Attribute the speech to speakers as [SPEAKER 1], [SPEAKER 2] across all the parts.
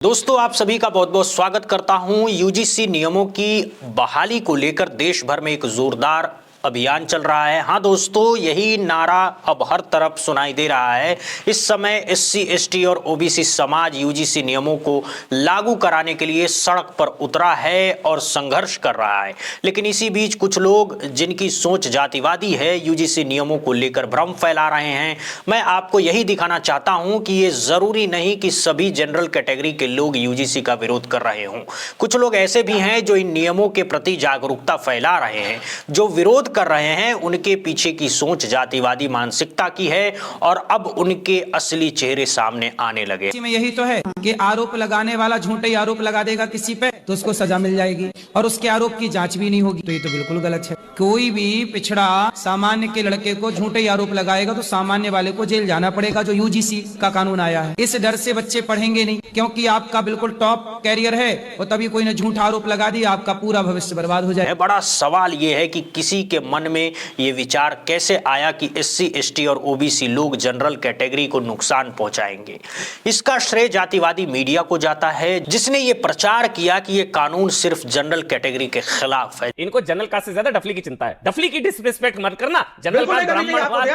[SPEAKER 1] दोस्तों आप सभी का बहुत बहुत स्वागत करता हूं। यूजीसी नियमों की बहाली को लेकर देश भर में एक जोरदार अभियान चल रहा है। हाँ दोस्तों, यही नारा अब हर तरफ सुनाई दे रहा है। इस समय एससी एसटी और ओबीसी समाज यूजीसी नियमों को लागू कराने के लिए सड़क पर उतरा है और संघर्ष कर रहा है। लेकिन इसी बीच कुछ लोग जिनकी सोच जातिवादी है यूजीसी नियमों को लेकर भ्रम फैला रहे हैं। मैं आपको यही दिखाना चाहता हूं कि ये जरूरी नहीं कि सभी जनरल कैटेगरी के लोग यूजीसी का विरोध कर रहे हों। कुछ लोग ऐसे भी हैं जो इन नियमों के प्रति जागरूकता फैला रहे हैं। जो विरोध कर रहे हैं उनके पीछे की सोच जातिवादी मानसिकता की है और अब उनके असली चेहरे सामने आने लगे।
[SPEAKER 2] में यही तो है कि आरोप लगाने वाला झूठे ही आरोप लगा देगा किसी पे तो उसको सजा मिल जाएगी और उसके आरोप की जांच भी नहीं होगी। तो ये तो बिल्कुल गलत है। कोई भी पिछड़ा सामान्य के लड़के को झूठे ही आरोप लगाएगा तो सामान्य वाले को जेल जाना पड़ेगा, जो यूजीसी का कानून आया है। इस डर से बच्चे पढ़ेंगे नहीं, क्योंकि आपका बिल्कुल टॉप कैरियर है और तभी कोई ने झूठा आरोप लगा दिया, आपका पूरा भविष्य बर्बाद हो जाए।
[SPEAKER 1] बड़ा सवाल यह है कि किसी के मन में यह विचार कैसे आया कि एससी एसटी और ओबीसी लोग जनरल कैटेगरी को नुकसान पहुंचाएंगे। इसका श्रेय जातिवादी मीडिया को जाता है, जिसने ये प्रचार किया कि ये कानून सिर्फ जनरल कैटेगरी के खिलाफ है।
[SPEAKER 3] इनको जनरल कास्ट से ज्यादा डफली की चिंता है। डफली की डिसरिस्पेक्ट मत करना। जनरल कास्ट ब्राह्मणवाद,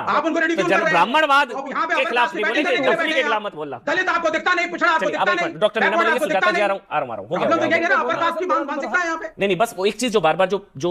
[SPEAKER 4] आप उनको
[SPEAKER 3] ब्राह्मणवाद के खिलाफ नहीं बोलेंगे, डफली के खिलाफ मत बोलना।
[SPEAKER 4] दलित आपको दिखता नहीं, पिछड़ा आपको दिखता नहीं।
[SPEAKER 3] डॉक्टर मीना बोलेंगे सुजाता जी आ रहा हूं, हो गया। नहीं बस वो एक चीज जो बार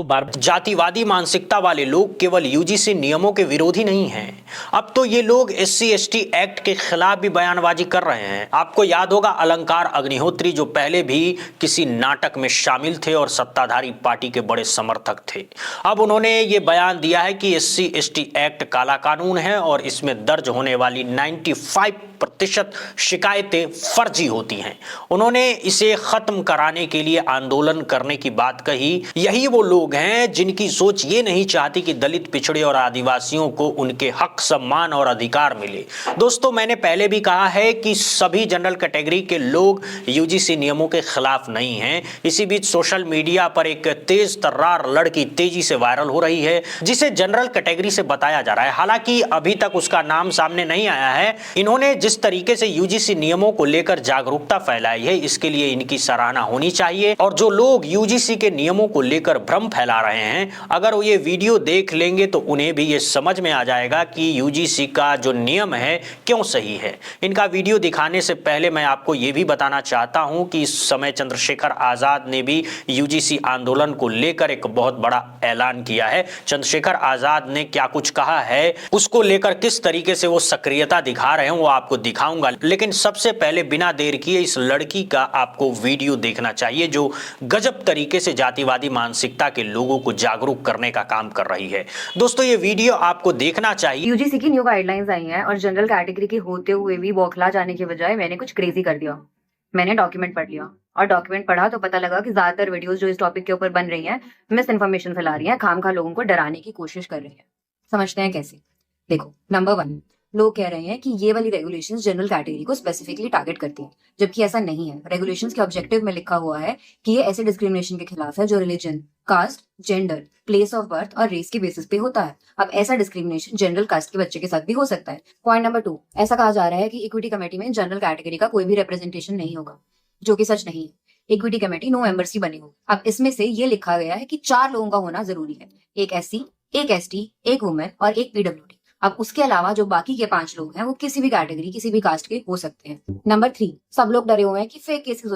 [SPEAKER 3] बार
[SPEAKER 1] जातिवादी मानसिकता वाले लोग केवल यूजीसी नियमों के विरोधी नहीं हैं। अब तो ये लोग एससी एसटी एक्ट के खिलाफ भी बयानबाजी कर रहे हैं। आपको याद होगा अलंकार अग्निहोत्री, जो पहले भी किसी नाटक में शामिल थे और सत्ताधारी पार्टी के बड़े समर्थक थे। अब उन्होंने ये बयान दिया है कि एससी एसटी एक्ट काला कानून है और इसमें दर्ज होने वाली 95% शिकायतें फर्जी होती हैं। उन्होंने इसे खत्म कराने के लिए आंदोलन करने की बात कही। यही वो लोग हैं जिनकी सोच ये नहीं चाहती कि दलित, पिछड़े और आदिवासियों को उनके हक, सम्मान और अधिकार मिले। दोस्तों मैंने पहले भी कहा है कि सभी जनरल कैटेगरी के लोग यूजीसी नियमों के खिलाफ नहीं हैं। इसी बीच सोशल मीडिया पर एक तेज तर्रार लड़की तेजी से वायरल हो रही है, जिसे जनरल कैटेगरी से बताया जा रहा है। हालांकि अभी तक उसका नाम सामने नहीं आया है। इन्होंने जिस तरीके से यूजीसी नियमों को लेकर जागरूकता फैलाई है, इसके लिए इनकी सराहना होनी चाहिए। और जो लोग यूजीसी के नियमों को लेकर भ्रम फैला रहे हैं, अगर वो ये वीडियो देख लेंगे तो उन्हें भी ये समझ में आ जाएगा कि यूजीसी का जो नियम है क्यों सही है। इनका वीडियो दिखाने से पहले मैं आपको ये भी बताना चाहता हूं कि इस समय चंद्रशेखर आजाद ने भी यूजीसी आंदोलन को लेकर एक बहुत बड़ा ऐलान किया है। चंद्रशेखर आजाद ने क्या कुछ कहा है, उसको लेकर किस तरीके से वो सक्रियता दिखा रहे हैं, वो आपको दिखाऊंगा। लेकिन सबसे पहले बिना देर किए इस लड़की का आपको वीडियो देखना चाहिए, जो गजब तरीके से जातिवादी मानसिकता के लोगों को जागरूक करने का काम कर रही है। दोस्तों ये वीडियो आपको देखना चाहिए।
[SPEAKER 5] यूजीसी की न्यू गाइडलाइंस आई हैं और जनरल कैटेगरी के होते हुए भी बौखला जाने के बजाय मैंने कुछ क्रेजी कर दिया। मैंने डॉक्यूमेंट पढ़ लिया और डॉक्यूमेंट पढ़ा तो पता लगा कि ज्यादातर वीडियोस जो इस टॉपिक के ऊपर बन रही हैं मिस इन्फॉर्मेशन फैला रही हैं, खामखा लोगों को डराने की कोशिश कर रही हैं। समझते हैं कैसे। देखो, नंबर 1, लोग कह रहे हैं कि ये वाली रेगुलेशंस जनरल कैटेगरी को स्पेसिफिकली टारगेट करती हैं, जबकि ऐसा नहीं है। रेगुलेशंस के ऑब्जेक्टिव में लिखा हुआ है कि ये ऐसे डिस्क्रिमिनेशन के खिलाफ है जो religion, caste, gender, place of birth और रेस के बेसिस पे होता है। अब ऐसा डिस्क्रिमिनेशन जनरल कास्ट के बच्चे के साथ भी हो सकता है। पॉइंट नंबर 2, ऐसा कहा जा रहा है कि इक्विटी कमेटी में जनरल कैटेगरी का कोई भी रिप्रेजेंटेशन नहीं होगा, जो कि सच नहीं है। इक्विटी कमेटी 9 मेंबर्स की बनी होगी। अब इसमें से ये लिखा गया है कि 4 लोगों का होना जरूरी है, एक एससी, एक एसटी, एक वुमेन और एक पीडब्ल्यूडी। अब उसके अलावा जो बाकी के 5 लोग हैं वो किसी भी कैटेगरी, किसी भी कास्ट के हो सकते हैं। नंबर 3, सब लोग डरे हुए हैं कि फेक केसेस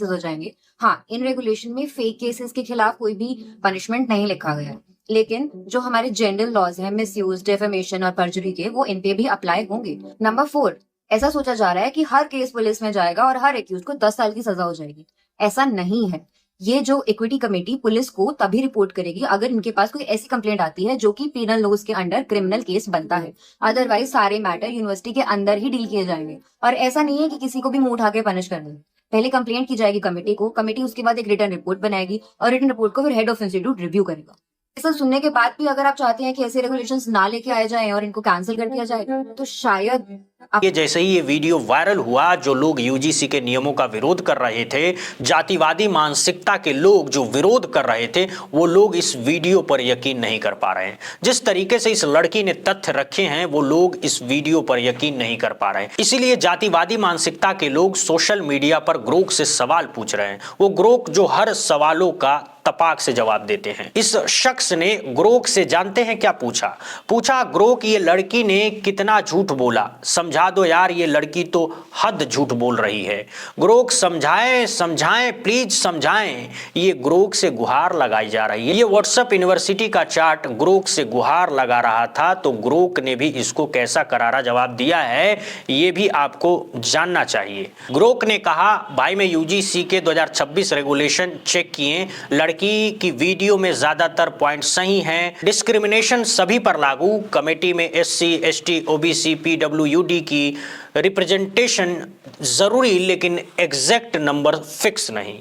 [SPEAKER 5] हो जाएंगे। हाँ, इन रेगुलेशन में फेक केसेस के खिलाफ कोई भी पनिशमेंट नहीं लिखा गया है, लेकिन जो हमारे जनरल लॉज हैं मिसयूज, डेफेमेशन और परजुरी के, वो इन पे भी अप्लाई होंगे। नंबर 4, ऐसा सोचा जा रहा है कि हर केस पुलिस में जाएगा और हर एक्यूज को 10 साल की सजा हो जाएगी। ऐसा नहीं है। ये जो इक्विटी कमेटी पुलिस को तभी रिपोर्ट करेगी अगर इनके पास कोई ऐसी कंप्लेंट आती है जो कि पीनल लॉज के अंडर क्रिमिनल केस बनता है। अदरवाइज सारे मैटर यूनिवर्सिटी के अंदर ही डील किए जाएंगे। और ऐसा नहीं है कि किसी को भी मुंह उठा के पनिश कर देंगे। पहले कंप्लेंट की जाएगी कमेटी को, कमेटी उसके बाद एक रिटर्न रिपोर्ट बनाएगी और रिटर्न रिपोर्ट को फिर हेड ऑफ इंस्टीट्यूट रिव्यू करेगा। ऐसा सुनने के बाद भी अगर आप चाहते हैं कि ऐसे रेगुलेशंस ना लेके आए जाएं और इनको कैंसिल कर दिया जाए, तो शायद
[SPEAKER 1] ये जैसे ही ये वीडियो वायरल हुआ, जो लोग यूजीसी के नियमों का विरोध कर रहे थे, जातिवादी मानसिकता के लोग जो विरोध कर रहे थे, वो लोग इस वीडियो पर यकीन नहीं कर पा रहे हैं। जिस तरीके से इस लड़की ने तथ्य रखे हैं, वो लोग इस वीडियो पर यकीन नहीं कर पा रहे हैं। इसीलिए जातिवादी मानसिकता के लोग सोशल मीडिया पर ग्रोक से सवाल पूछ रहे हैं। वो ग्रोक जो हर सवालों का तपाक से जवाब देते हैं। इस शख्स ने ग्रोक से जानते हैं क्या पूछा? ग्रोक, ये लड़की ने कितना झूठ बोला, समझा दो यार, ये लड़की तो हद झूठ बोल रही है। ग्रोक समझाएं प्लीज समझाएं। ये ग्रोक से गुहार लगाई जा रही है। ये व्हाट्सएप यूनिवर्सिटी का चार्ट ग्रोक से गुहार लगा रहा था, तो ग्रोक ने भी इसको कैसा करारा जवाब दिया है, ये भी आपको जानना चाहिए। ग्रोक ने कहा, भाई मैं यूजीसी के 2026 रेगुलेशन चेक किए, लड़की की वीडियो में ज्यादातर पॉइंट सही हैं, डिस्क्रिमिनेशन सभी पर लागू, कमेटी में एससी, एसटी, ओबीसी, पीडब्ल्यूडी की रिप्रेजेंटेशन जरूरी, लेकिन एग्जैक्ट नंबर फिक्स नहीं,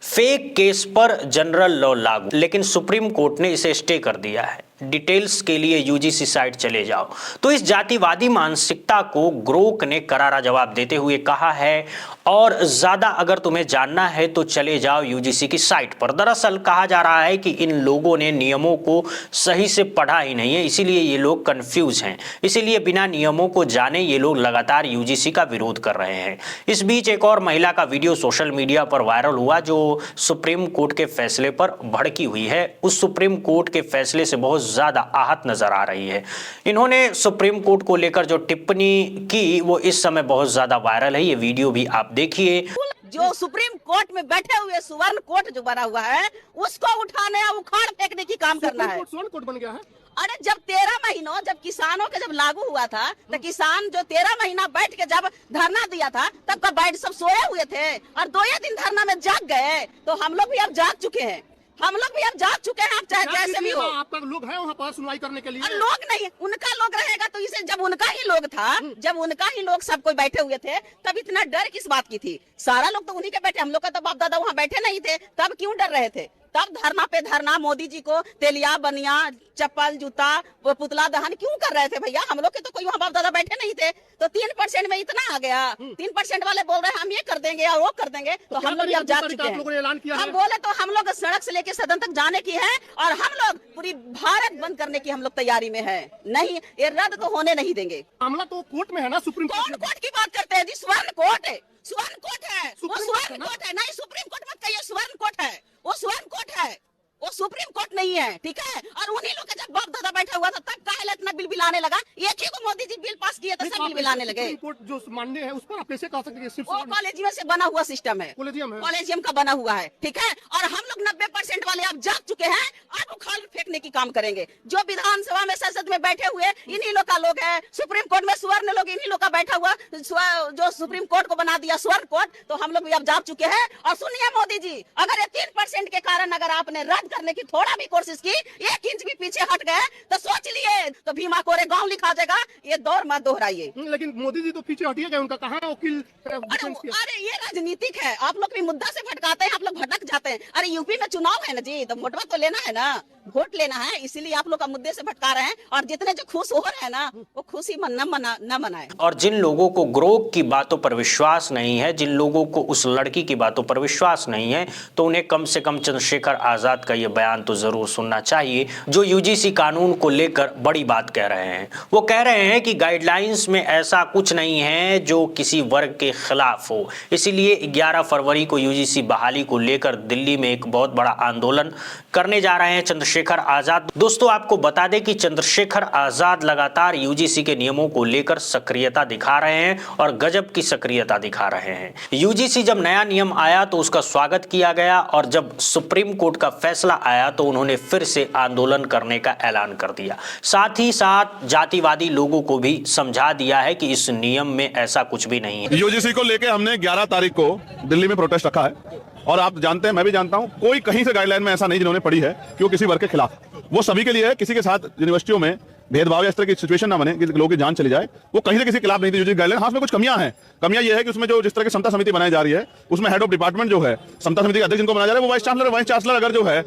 [SPEAKER 1] फेक केस पर जनरल लॉ लागू, लेकिन सुप्रीम कोर्ट ने इसे स्टे कर दिया है। डिटेल्स के लिए यूजीसी साइट चले जाओ। तो इस जातिवादी मानसिकता को ग्रोक ने करारा जवाब देते हुए कहा है, और ज्यादा अगर तुम्हें जानना है तो चले जाओ यूजीसी की साइट पर। दरअसल कहा जा रहा है कि इन लोगों ने नियमों को सही से पढ़ा ही नहीं है, इसीलिए ये लोग कंफ्यूज हैं। इसीलिए बिना नियमों को जाने ये लोग लगातार यूजीसी का विरोध कर रहे हैं। इस बीच एक और महिला का वीडियो सोशल मीडिया पर वायरल हुआ, जो सुप्रीम कोर्ट के फैसले पर भड़की हुई है। उस सुप्रीम कोर्ट के फैसले से बहुत ज्यादा आहत नजर आ रही है। इन्होंने सुप्रीम कोर्ट को लेकर जो टिप्पणी की, वो इस समय बहुत ज्यादा वायरल है। ये वीडियो भी आप देखिए।
[SPEAKER 6] जो सुप्रीम कोर्ट में बैठे हुए स्वर्ण कोर्ट जो बना हुआ है, उसको उठाने या उखाड़ फेंकने की काम करना है।
[SPEAKER 7] स्वर्ण कोर्ट बन गया है।
[SPEAKER 6] अरे जब 13 महीनों जब किसानों के जब लागू हुआ था, तो किसान जो 13 महीना बैठ के जब धरना दिया था, तब का बैठ सब सोए हुए थे और 2 दिन धरना में जाग गए। तो हम लोग भी अब जाग चुके हैं, हम लोग भी अब जाग चुके हैं। आप चाहे जैसे भी हो,
[SPEAKER 7] आपका लोग है वहाँ पर सुनवाई करने के लिए।
[SPEAKER 6] लोग नहीं, उनका लोग रहेगा। तो इसे जब उनका ही लोग था, जब उनका ही लोग सब कोई बैठे हुए थे, तब इतना डर किस बात की थी? सारा लोग तो उन्हीं के बैठे, हम लोग का तो बाप दादा वहाँ बैठे नहीं थे, तब क्यों डर रहे थे? तब धरना पे धरना, मोदी जी को तेलिया बनिया, चप्पल, जूता, पुतला दहन क्यों कर रहे थे भैया? हम लोग के तो कोई वहाँ बाप दादा बैठे नहीं थे। तो 3% में इतना आ गया। 3% वाले बोल रहे हैं हम ये कर देंगे और वो कर देंगे। तो हम लोग अब जा चुके हैं। हम बोले तो हम लोग सड़क से लेके सदन तक जाने की है, और हम लोग पूरी भारत बंद करने की हम लोग तैयारी में है। नहीं, ये रद्द तो होने नहीं देंगे।
[SPEAKER 7] मामला तो कोर्ट में है ना, सुप्रीम
[SPEAKER 6] कोर्ट की बात करते हैं जी। स्वर्ण कोर्ट है, स्वर्ण कोर्ट है, वो स्वर्ण कोर्ट है। नहीं, सुप्रीम कोर्ट मत कहिए, स्वर्ण कोर्ट है, वो स्वर्ण कोर्ट है, वो सुप्रीम कोर्ट नहीं है, ठीक है? और उन्हीं लोग का जब बाप दादा बैठा हुआ था, तब काहे इतना बिल बिलाने लगा? एक ही को मोदी जी बिल पास किया था, सब बिल बिलाने लगे।
[SPEAKER 7] कोर्ट जो मानने हैं उस पर आप कैसे कह सकते हैं?
[SPEAKER 6] वो कॉलेजियम से बना हुआ सिस्टम है, कॉलेजियम का बना हुआ है, ठीक है? और हम लोग 90% वाले अब जाग चुके हैं, अब उखाड़ फेंकने की काम करेंगे। जो विधानसभा में, संसद में बैठे हुए इन्हीं लोग का लोग है, सुप्रीम कोर्ट में स्वर्ण लोग इन्हीं लोग का बैठा हुआ, जो सुप्रीम कोर्ट को बना दिया स्वर्ण कोर्ट। तो हम लोग भी अब जाग चुके हैं। और सुनिए मोदी जी, अगर ये 3% के कारण अगर आपने रद्द करने की थोड़ा भी कोशिश की, 1 इंच भी पीछे हट गए, तो सोच लिए तो भीमा कोरे गांव लिखा जाएगा। ये दौर मत दोहराइए।
[SPEAKER 7] लेकिन मोदी जी तो पीछे हटिए गए, उनका कहाँ वकील?
[SPEAKER 6] अरे ये राजनीतिक है, आप लोग भी मुद्दा से भटकाते हैं, आप लोग भटक जाते हैं। अरे यूपी में चुनाव है ना जी, तो वोटवा तो लेना है ना, वोट लेना है, इसीलिए आप लोग का मुद्दे से भटका रहे हैं। और जितने जो खुश हो रहे हैं ना, वो खुशी न मनाए।
[SPEAKER 1] और जिन लोगों को ग्रोक की बातों पर विश्वास नहीं है, जिन लोगों को उस लड़की की बातों पर विश्वास नहीं है, तो उन्हें कम से कम चंद्रशेखर आजाद का ये बयान तो जरूर सुनना चाहिए, जो यूजीसी कानून को लेकर बड़ी बात कह रहे हैं। वो कह रहे हैं कि गाइडलाइंस में ऐसा कुछ नहीं है जो किसी वर्ग के खिलाफ हो। इसीलिए 11 फरवरी को यूजीसी बहाली को लेकर दिल्ली में एक बहुत बड़ा आंदोलन करने जा रहे हैं चंद्रशेखर आजाद। दोस्तों, आपको बता दें कि चंद्रशेखर आजाद लगातार यूजीसी के नियमों को लेकर सक्रियता दिखा रहे हैं, और गजब की सक्रियता दिखा रहे हैं। यूजीसी जब नया नियम आया तो उसका स्वागत किया गया, और जब सुप्रीम कोर्ट का फैसला आया तो उन्होंने फिर से आंदोलन करने का ऐलान कर दिया। साथ ही साथ जातिवादी लोगों को भी समझा दिया है कि इस नियम में ऐसा कुछ भी नहीं है।
[SPEAKER 8] यूजीसी को लेकर हमने 11 तारीख को दिल्ली में प्रोटेस्ट रखा है, और आप जानते हैं, मैं भी जानता हूं, कोई कहीं से गाइडलाइन में ऐसा नहीं जिन्होंने पढ़ी है कि वो किसी वर्ग के खिलाफ। वो सभी के लिए है। किसी के साथ यूनिवर्सिटियों में भेदभाव या इस तरह की सिचुएशन ना बने कि लोगों की जान चली जाए, वो कहीं से किसी के खिलाफ नहीं थी यूजीसी गाइडलाइन। हाँ, उसमें कुछ कमियां हैं। कमियां ये है कि उसमें जो जिस तरह की समता समिति बनाई जा रही है, उसमें हेड ऑफ डिपार्टमेंट जो है, समता समिति के अध्यक्ष जिनको बनाया जा रहा है, वो वाइस चांसलर अगर जो है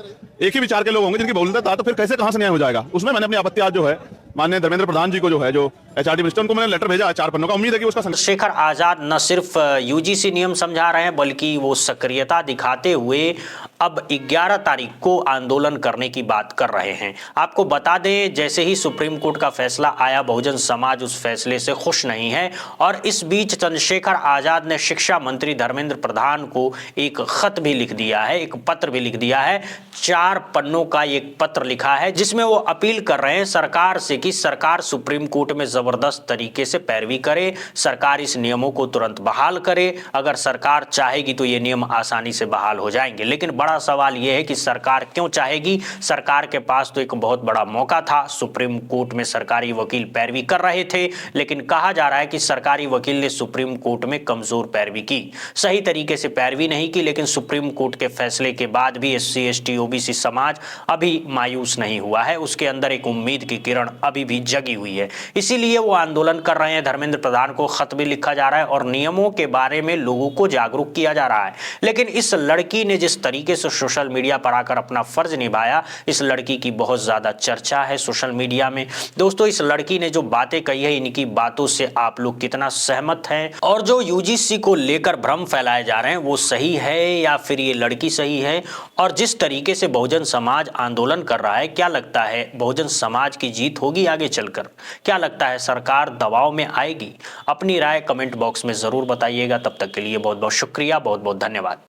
[SPEAKER 8] एक ही विचार के लोग होंगे जिनकी बहुलता था, तो फिर कैसे कहां से न्याय हो जाएगा? उसमें मैंने अपनी आपत्ति आज जो है माननीय धर्मेंद्र प्रधान जी को जो है, जो एचआरडी मिनिस्टर, उनको मैंने लेटर भेजा 4 पन्नों का। उम्मीद है कि उसका
[SPEAKER 1] चंद्रशेखर आजाद न सिर्फ यूजीसी नियम समझा रहे हैं, बल्कि वो सक्रियता दिखाते हुए अब 11 तारीख को आंदोलन करने की बात कर रहे हैं। आपको बता दें, जैसे ही सुप्रीम कोर्ट का फैसला आया, बहुजन समाज उस फैसले से खुश नहीं है और इस बीच चंद्रशेखर आजाद ने शिक्षा मंत्री धर्मेंद्र प्रधान को एक खत भी लिख दिया है, एक पत्र भी लिख दिया है। 4 पन्नों का एक पत्र लिखा है जिसमें वो अपील कर रहे हैं सरकार से कि सरकार सुप्रीम कोर्ट में जबरदस्त तरीके से पैरवी करे, सरकार इस नियमों को तुरंत बहाल करे। अगर सरकार चाहेगी तो ये नियम आसानी से बहाल हो जाएंगे। लेकिन बड़ा सवाल यह है कि सरकार क्यों चाहेगी? सरकार के पास तो एक बहुत बड़ा मौका था, सुप्रीम कोर्ट में सरकारी वकील पैरवी कर रहे थे, लेकिन कहा जा रहा है कि सरकारी वकील ने सुप्रीम कोर्ट में कमजोर पैरवी की, सही तरीके से पैरवी नहीं की। लेकिन सुप्रीम कोर्ट के फैसले के बाद भी SC ST OBC समाज अभी मायूस नहीं हुआ है, उसके अंदर एक उम्मीद की किरण अभी भी जगी हुई है। इसीलिए वो आंदोलन कर रहे हैं। धर्मेंद्र प्रधान को खत भी लिखा जा रहा है और नियमों के बारे में लोगों को जागरूक किया जा रहा है। लेकिन इस लड़की ने जिस तरीके से सोशल मीडिया पर आकर अपना फर्ज निभाया, इस लड़की की बहुत ज्यादा चर्चा है सोशल मीडिया में। दोस्तों, इस लड़की ने जो बातें कही है, इनकी बातों से आप लोग कितना सहमत हैं? और जो UGC को लेकर भ्रम फैलाए जा रहे हैं वो सही है या फिर ये लड़की सही है? और जिस तरीके से बहुजन समाज आंदोलन कर रहा है, क्या लगता है बहुजन समाज की जीत होगी आगे चलकर? क्या लगता है सरकार दबाव में आएगी? अपनी राय कमेंट बॉक्स में जरूर बताइएगा। तब तक के लिए बहुत बहुत शुक्रिया, बहुत बहुत धन्यवाद।